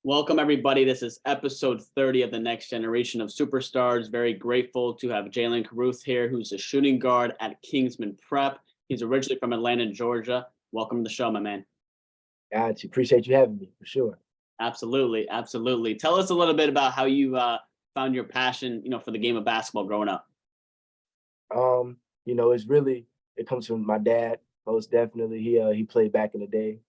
Welcome, everybody. This is episode 30 of the next generation of superstars. Very grateful to have Jalen Carruth here, who's a shooting guard at Kingsmen Prep. He's originally from Atlanta, Georgia. Welcome to the show, my man. Got you. Appreciate you having me, for sure. Absolutely. Absolutely. Tell us a little bit about how you found your passion, for the game of basketball growing up. It comes from my dad, most definitely. He played back in the day.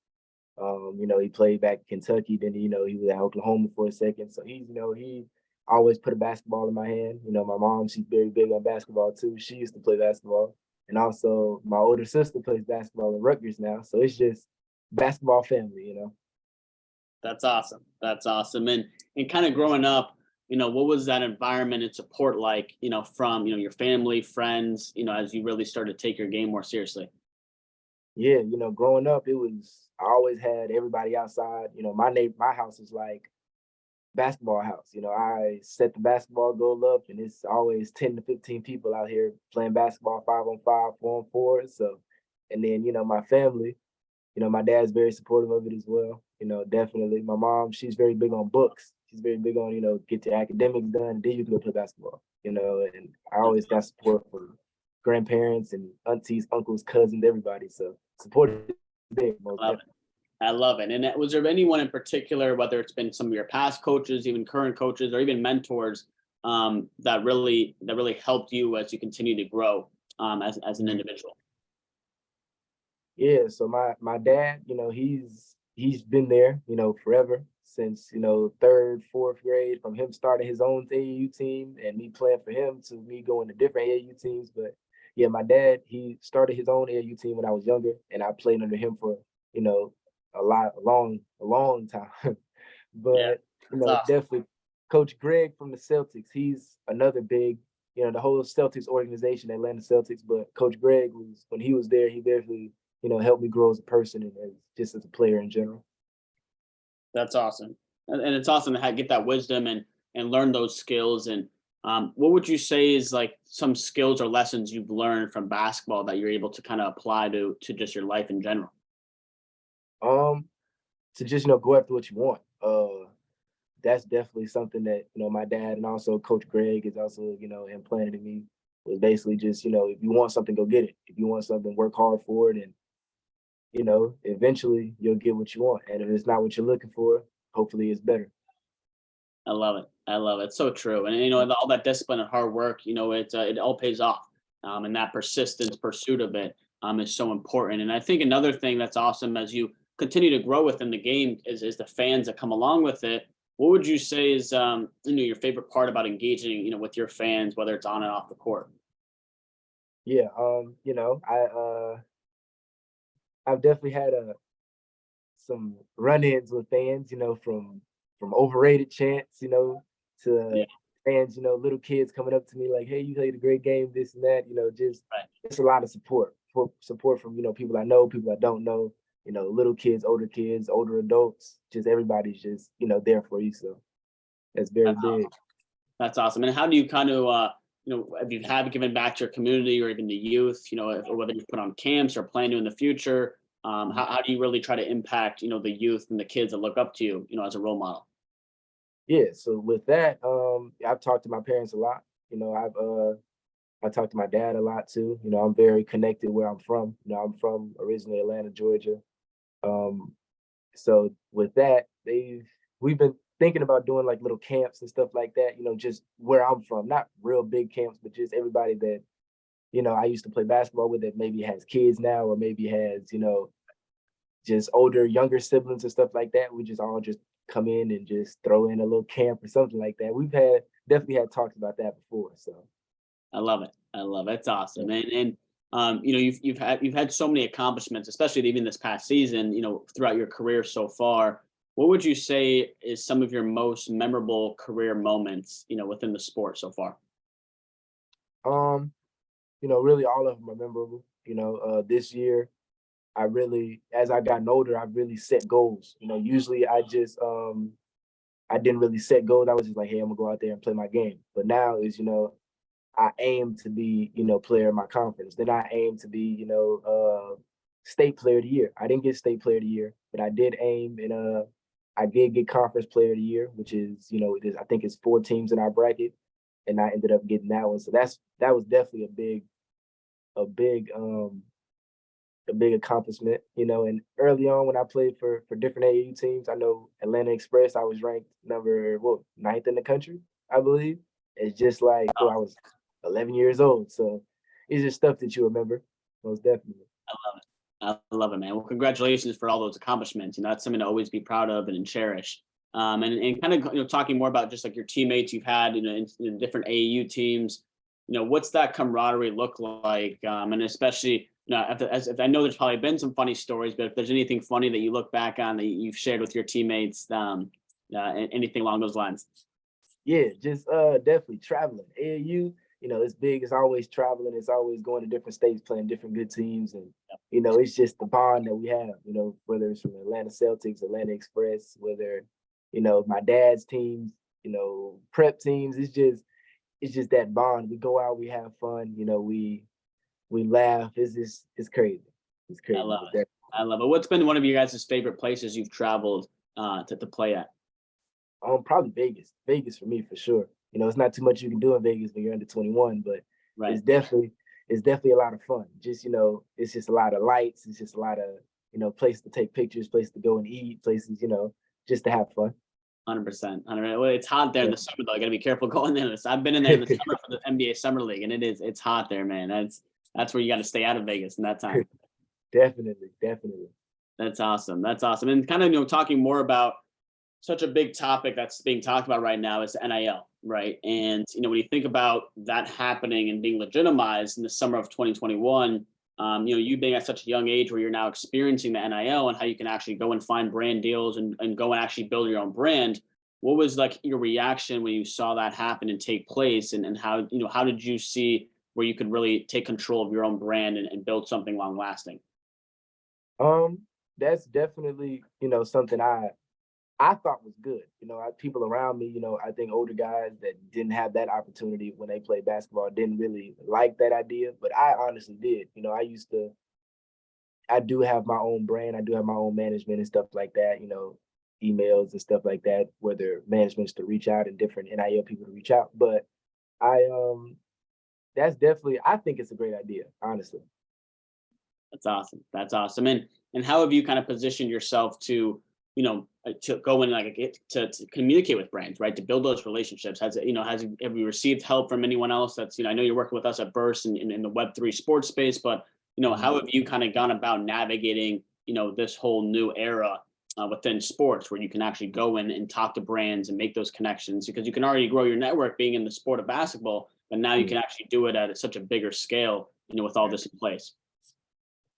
He played back in Kentucky, then he was at Oklahoma for a second. So he always put a basketball in my hand. My mom, she's very big on basketball too. She used to play basketball. And also my older sister plays basketball in Rutgers now. So it's just basketball family. That's awesome. That's awesome. And kind of growing up, what was that environment and support like, from, your family, friends, as you really started to take your game more seriously? Yeah, growing up, I always had everybody outside. My house is like basketball house. I set the basketball goal up and it's always 10 to 15 people out here playing basketball 5-on-5, 4-on-4. So, and then, my family, my dad's very supportive of it as well. Definitely. My mom, she's very big on books. She's very big on, get your academics done, and then you can go play basketball, and I always got support from grandparents and aunties, uncles, cousins, everybody. So support is big, most Love definitely. it. I love it. And was there anyone in particular, whether it's been some of your past coaches, even current coaches, or even mentors, that really helped you as you continue to grow as an individual? Yeah, so my dad, he's been there, forever since, third, fourth grade, from him starting his own AAU team and me playing for him to me going to different AAU teams. But yeah, my dad, he started his own AAU team when I was younger, and I played under him for, you know, a long time. Yeah, But, that's awesome. definitely Coach Greg from the Celtics, he's another big, the whole Celtics organization, Atlanta Celtics. But Coach Greg was, when he was there, he definitely helped me grow as a person and just as a player in general. That's awesome. And it's awesome to get that wisdom and learn those skills. And what would you say is like some skills or lessons you've learned from basketball that you're able to kind of apply to just your life in general? Um, to just go after what you want. That's definitely something that my dad and also Coach Greg is also implanted in me, was basically just if you want something, go get it. If you want something, work hard for it, and eventually you'll get what you want. And if it's not what you're looking for, hopefully it's better. I love it. I love it. So true. And all that discipline and hard work, it all pays off. And that persistence, pursuit of it, is so important. And I think another thing that's awesome as you continue to grow within the game is the fans that come along with it. What would you say is your favorite part about engaging, with your fans, whether it's on and off the court? Yeah, I've definitely had some run-ins with fans, from overrated chants, Yeah, to fans, little kids coming up to me like, "Hey, you played a great game," this and that. right. Just a lot of support from people I know, people I don't know, little kids, older adults. Just everybody's just there for you. So that's very That's big. awesome. That's awesome. And how do you kind of if you have given back to your community or even the youth, or whether you put on camps or plan to in the future, how do you really try to impact, the youth and the kids that look up to you, as a role model? Yeah. So with that, I've talked to my parents a lot. I talk to my dad a lot too. I'm very connected where I'm from. I'm from originally Atlanta, Georgia. Um, so with that, we've been thinking about doing like little camps and stuff like that, just where I'm from. Not real big camps, but just everybody that, I used to play basketball with that maybe has kids now or maybe has, just older, younger siblings and stuff like that. We just all just come in and just throw in a little camp or something like that. We've definitely had talks about that before. So I love it. I love it. It's yeah. awesome. And you've had so many accomplishments, especially even this past season, throughout your career so far. What would you say is some of your most memorable career moments, within the sport so far? Um, really all of them are memorable. This year as I gotten older, I really set goals. Usually I didn't really set goals. I was just like, hey, I'm gonna go out there and play my game. But now is, I aim to be, player of my conference. Then I aim to be, state player of the year. I didn't get state player of the year, but I did aim, and I did get Conference Player of the Year, which is, I think it's 4 teams in our bracket, and I ended up getting that one. So that was definitely a big a big accomplishment, And early on when I played for different AAU teams, I know Atlanta Express, I was ranked number ninth in the country, I believe. It's just like, I was 11 years old. So it's just stuff that you remember, most definitely. I love it, man. Well, congratulations for all those accomplishments. That's something to always be proud of and cherish. And kind of talking more about just like your teammates you've had in different AAU teams. What's that camaraderie look like? And especially if I know there's probably been some funny stories, but if there's anything funny that you look back on that you've shared with your teammates, anything along those lines. Yeah, just definitely traveling. AAU, it's big. It's always traveling. It's always going to different states, playing different good teams, and it's just the bond that we have. Whether it's from Atlanta Celtics, Atlanta Express, whether my dad's teams, prep teams. It's just that bond. We go out, we have fun. We laugh. It's crazy. It's crazy. I love it. I love it. What's been one of you guys' favorite places you've traveled to play at? Probably Vegas. Vegas for me, for sure. It's not too much you can do in Vegas when you're under 21, but Right. it's definitely a lot of fun. Just, it's just a lot of lights. It's just a lot of, place to take pictures, place to go and eat, places, just to have fun. 100%. Well, it's hot there in the summer, though. I gotta be careful going there. I've been in there in the summer for the NBA Summer League, and it's hot there, man. That's where you got to stay out of Vegas in that time. Definitely. That's awesome. And kind of talking more about such a big topic that's being talked about right now is NIL, right? And when you think about that happening and being legitimized in the summer of 2021, you being at such a young age where you're now experiencing the NIL and how you can actually go and find brand deals and go and actually build your own brand. What was like your reaction when you saw that happen and take place, and how did you see where you could really take control of your own brand and build something long lasting? That's definitely, something I thought was good. People around me, I think older guys that didn't have that opportunity when they played basketball didn't really like that idea, but I honestly did. I do have my own brand. I do have my own management and stuff like that, emails and stuff like that, whether management's to reach out and different NIL people to reach out. But that's definitely, I think it's a great idea, honestly. That's awesome. And how have you kind of positioned yourself to go and to communicate with brands, right? To build those relationships. Have you received help from anyone else? That's, I know you're working with us at Burst in the Web3 sports space, but how have you kind of gone about navigating, this whole new era within sports where you can actually go in and talk to brands and make those connections, because you can already grow your network being in the sport of basketball, but now you can actually do it at such a bigger scale, with all this in place.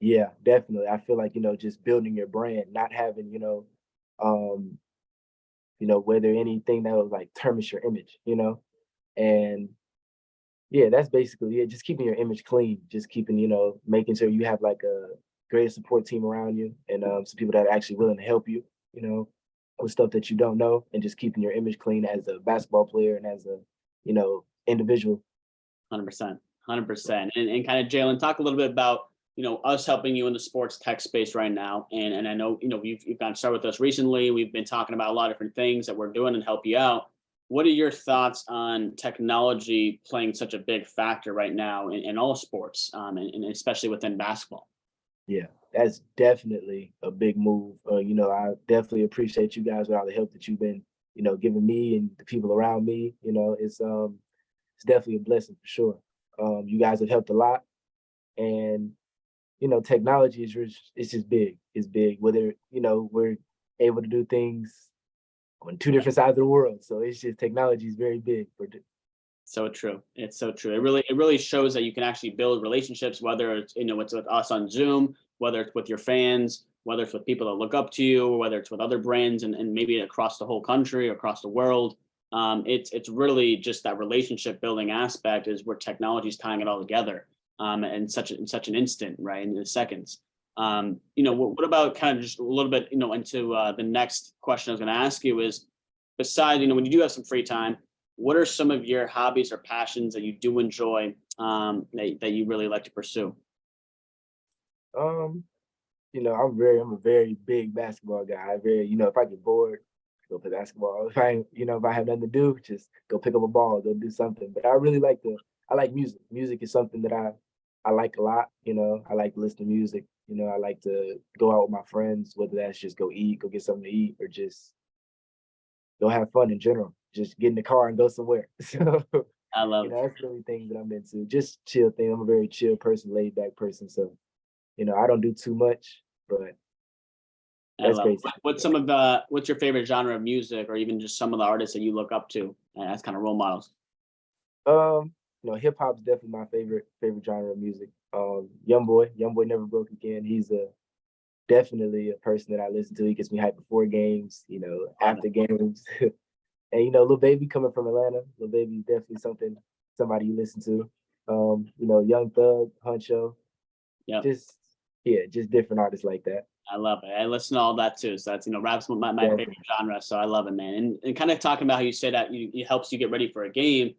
Yeah, definitely. I feel like, just building your brand, not having, whether anything that was like tarnish your image, and yeah, that's basically it. Just keeping your image clean, just keeping, making sure you have like a great support team around you, and some people that are actually willing to help you, with stuff that you don't know, and just keeping your image clean as a basketball player and as a, individual. 100%. 100%. And kind of, Jalen, talk a little bit about, us helping you in the sports tech space right now. And I know, you've gotten started with us recently. We've been talking about a lot of different things that we're doing and help you out. What are your thoughts on technology playing such a big factor right now in all sports, and especially within basketball? Yeah, that's definitely a big move. I definitely appreciate you guys with all the help that you've been, giving me and the people around me. It's definitely a blessing for sure. You guys have helped a lot, and technology is it's just big. It's big. Whether we're able to do things on two different sides of the world, so it's just technology is very big for. So true. It's so true. It really shows that you can actually build relationships, whether it's it's with us on Zoom, whether it's with your fans, whether it's with people that look up to you, or whether it's with other brands and maybe across the whole country, across the world. It's really just that relationship building aspect is where technology is tying it all together, in such an instant, right, in the seconds. What about kind of just a little bit, into the next question I was going to ask you is, besides, when you do have some free time, what are some of your hobbies or passions that you do enjoy, that you really like to pursue? I'm a very big basketball guy. I very, if I get bored, go play basketball. If I have nothing to do, just go pick up a ball, go do something. But I like music. Music is something that I like a lot. I like to listen to music. I like to go out with my friends, whether that's just go eat, go get something to eat, or just go have fun in general. Just get in the car and go somewhere. So, I love it. that's really things that I'm into. Just chill thing. I'm a very chill person, laid back person. So, I don't do too much, but I that's love it. basically What's some of the what's your favorite genre of music, or even just some of the artists that you look up to as kind of role models? Hip hop is definitely my favorite genre of music. Young boy never broke again. He's a definitely a person that I listen to. He gets me hyped before games, Love it. after games. And Lil Baby coming from Atlanta, Lil Baby is definitely somebody you listen to. Young Thug, Huncho, Yep. just yeah, just different artists like that. I love it. I listen to all that too. So that's, rap's my favorite Definitely. genre. So I love it, man. And kind of talking about how you say that it helps you get ready for a game.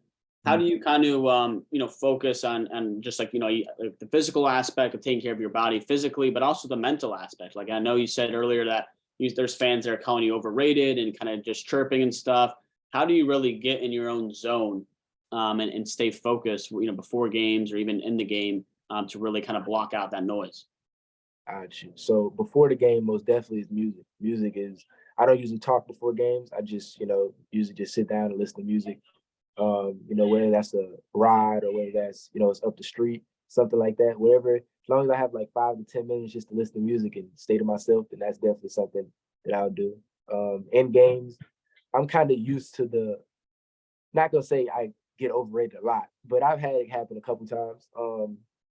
How Mhm. do you kind of, focus on just like, like the physical aspect of taking care of your body physically, but also the mental aspect? Like I know you said earlier that there's fans that are calling you overrated and kind of just chirping and stuff. How do you really get in your own zone, and stay focused, before games or even in the game, to really kind of block out that noise? Got you. So before the game, most definitely is music. Music is I don't usually talk before games. I just, usually just sit down and listen to music. Whether that's a ride or whether that's, it's up the street, something like that. Whatever, as long as I have like 5 to 10 minutes just to listen to music and stay to myself, then that's definitely something that I'll do. In games, I'm kind of used to not gonna say I get overrated a lot, but I've had it happen a couple times.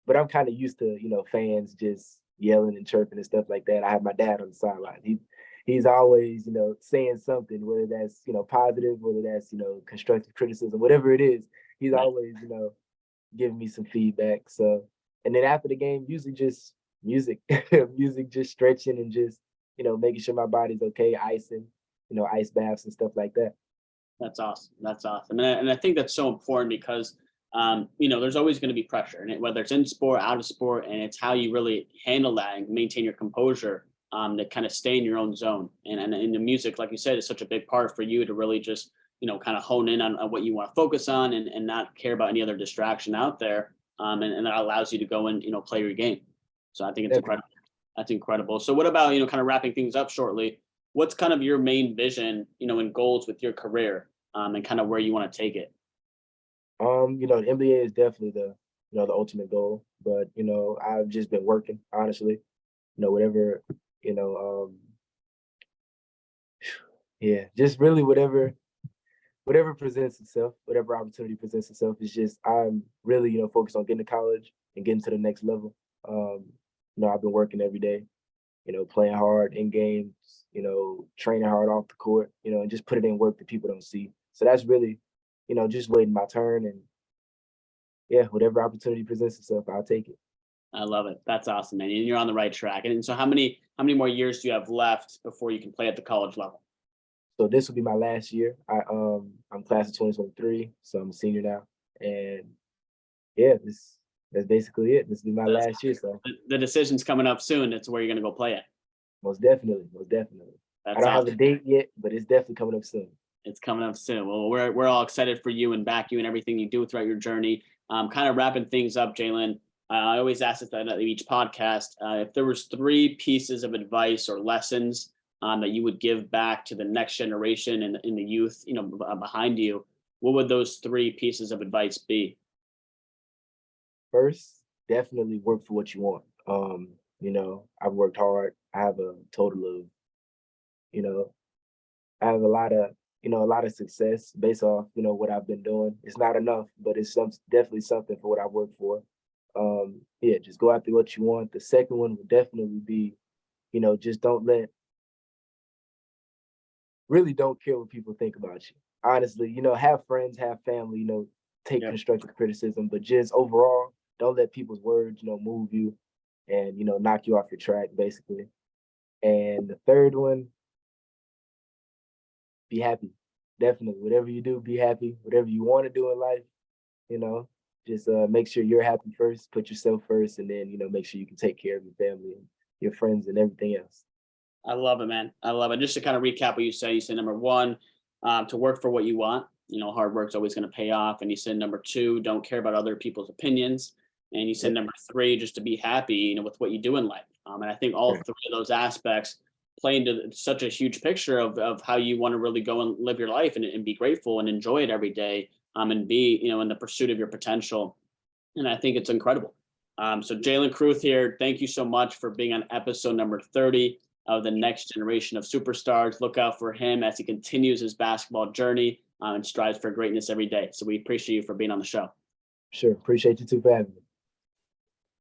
But I'm kind of used to, fans just yelling and chirping and stuff like that. I have my dad on the sideline. He's always, saying something, whether that's, positive, whether that's, constructive criticism, whatever it is, he's Right. always, giving me some feedback. So and then after the game, usually just music, music, just stretching and just, making sure my body's okay, icing, ice baths and stuff like that. That's awesome. That's awesome. And I think that's so important because, there's always going to be pressure, and whether it's in sport, out of sport, and it's how you really handle that and maintain your composure, to kind of stay in your own zone. And in the music, like you said, is such a big part for you to really just, kind of hone in on what you want to focus on and not care about any other distraction out there. And that allows you to go and, play your game. So I think it's Definitely. incredible. That's incredible. So what about, kind of wrapping things up shortly? What's kind of your main vision, and goals with your career, and kind of where you want to take it? The NBA is definitely the ultimate goal. But, I've just been working, honestly. Whatever, you know, um, yeah, just really whatever presents itself, whatever opportunity presents itself is just I'm really, focused on getting to college and getting to the next level. Um, I've been working every day, playing hard in games, training hard off the court, and just put it in work that people don't see. So that's really, just waiting my turn and yeah, whatever opportunity presents itself, I'll take it. I love it. That's awesome, man. And you're on the right track. And so how many more years do you have left before you can play at the college level? So this will be my last year. I'm class of 2023, so I'm a senior now. And yeah, that's basically it. This will be my That's, last year. So the decision's coming up soon. It's where you're going to go play it. most definitely, most definitely. I That's don't have a awesome. date yet, but it's definitely coming up soon. It's coming up soon. Well, we're all excited for you and back you and everything you do throughout your journey. Kind of wrapping things up, Jalen. I always ask at the end of each podcast, if there was three pieces of advice or lessons, that you would give back to the next generation and in the youth, behind you. What would those three pieces of advice be? First, definitely work for what you want. I've worked hard. I have a total of, you know, I have a lot of success based off, what I've been doing. It's not enough, but it's definitely something for what I work for. Yeah, just go after what you want. The second one would definitely be, just really don't care what people think about you. Honestly, have friends, have family, take Yep. constructive criticism, but just overall, don't let people's words, move you and, knock you off your track, basically. And the third one, be happy. Definitely. Whatever you do, be happy. Whatever you want to do in life, you know, just make sure you're happy first, put yourself first, and then, make sure you can take care of your family your friends and everything else. I love it, man. I love it. Just to kind of recap what you said number one, to work for what you want. Hard work's always going to pay off. And you said number two, don't care about other people's opinions. And you said Yep. number three, just to be happy, with what you do in life. And I think all Right. three of those aspects play into such a huge picture of how you want to really go and live your life and be grateful and enjoy it every day. And be, in the pursuit of your potential. And I think it's incredible. So Jalen Carruth here, thank you so much for being on episode number 30 of the next generation of superstars. Look out for him as he continues his basketball journey and strives for greatness every day. So we appreciate you for being on the show. Sure. Appreciate you too for having me.